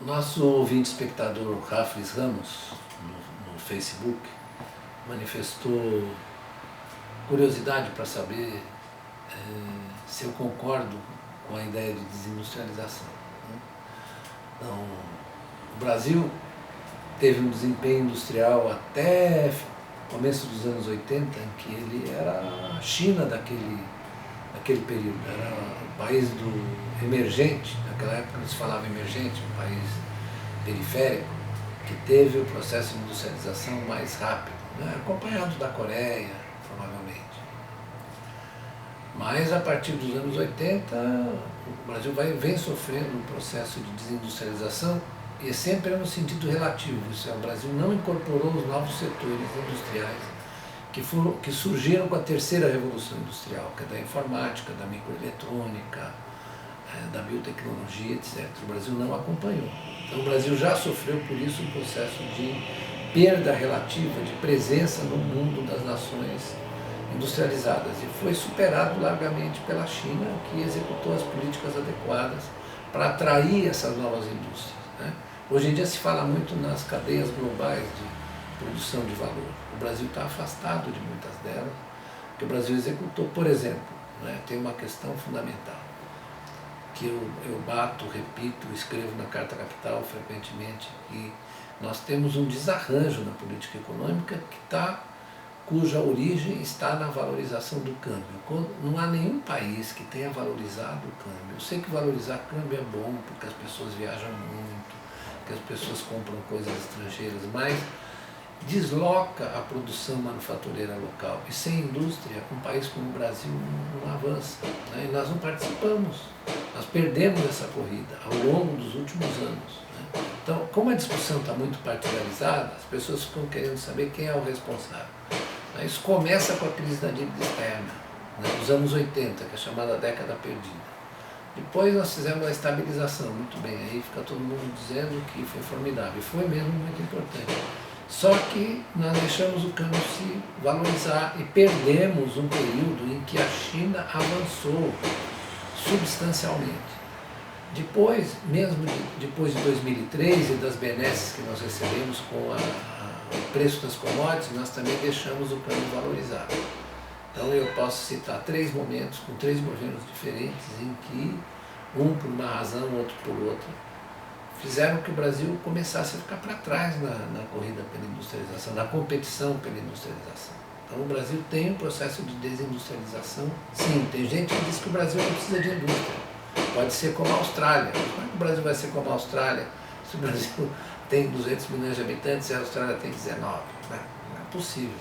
Nosso ouvinte espectador Raflis Ramos, no Facebook, manifestou curiosidade para saber se eu concordo com a ideia de desindustrialização. Então, o Brasil teve um desempenho industrial até começo dos anos 80, em que ele era a China daquele período, era o país do emergente, naquela época não se falava emergente, um país periférico, que teve o processo de industrialização mais rápido, né? Acompanhado da Coreia, provavelmente. Mas a partir dos anos 80, o Brasil vem sofrendo um processo de desindustrialização, e sempre é no sentido relativo, isso é, o Brasil não incorporou os novos setores industriais que surgiram com a terceira revolução industrial, que é da informática, da microeletrônica, da biotecnologia, etc. O Brasil não acompanhou. Então o Brasil já sofreu por isso um processo de perda relativa de presença no mundo das nações industrializadas e foi superado largamente pela China, que executou as políticas adequadas para atrair essas novas indústrias, né? Hoje em dia se fala muito nas cadeias globais de produção de valor. O Brasil está afastado de muitas delas, porque o Brasil executou, por exemplo, né, tem uma questão fundamental, que eu bato, repito, escrevo na Carta Capital frequentemente, que nós temos um desarranjo na política econômica cuja origem está na valorização do câmbio. Não há nenhum país que tenha valorizado o câmbio. Eu sei que valorizar câmbio é bom, porque as pessoas viajam muito, porque as pessoas compram coisas estrangeiras, mas desloca a produção manufatureira local. E sem indústria, um país como o Brasil não avança, né? E nós não participamos, nós perdemos essa corrida ao longo dos últimos anos, né? Então, como a discussão está muito partidarizada, as pessoas ficam querendo saber quem é o responsável. Isso começa com a crise da dívida externa, né, dos anos 80, que é a chamada década perdida. Depois nós fizemos a estabilização, muito bem, aí fica todo mundo dizendo que foi formidável, e foi mesmo muito importante. Só que nós deixamos o câmbio se valorizar e perdemos um período em que a China avançou substancialmente. Depois, mesmo depois de 2003 e das benesses que nós recebemos com o preço das commodities, nós também deixamos o câmbio valorizado. Então eu posso citar 3 momentos com 3 governos diferentes em que, um por uma razão, outro por outra, fizeram que o Brasil começasse a ficar para trás na corrida pela industrialização, na competição pela industrialização. Então o Brasil tem um processo de desindustrialização, sim, tem gente que diz que o Brasil não precisa de indústria, pode ser como a Austrália. Mas como é que o Brasil vai ser como a Austrália se o Brasil tem 200 milhões de habitantes e a Austrália tem 19? Não é possível.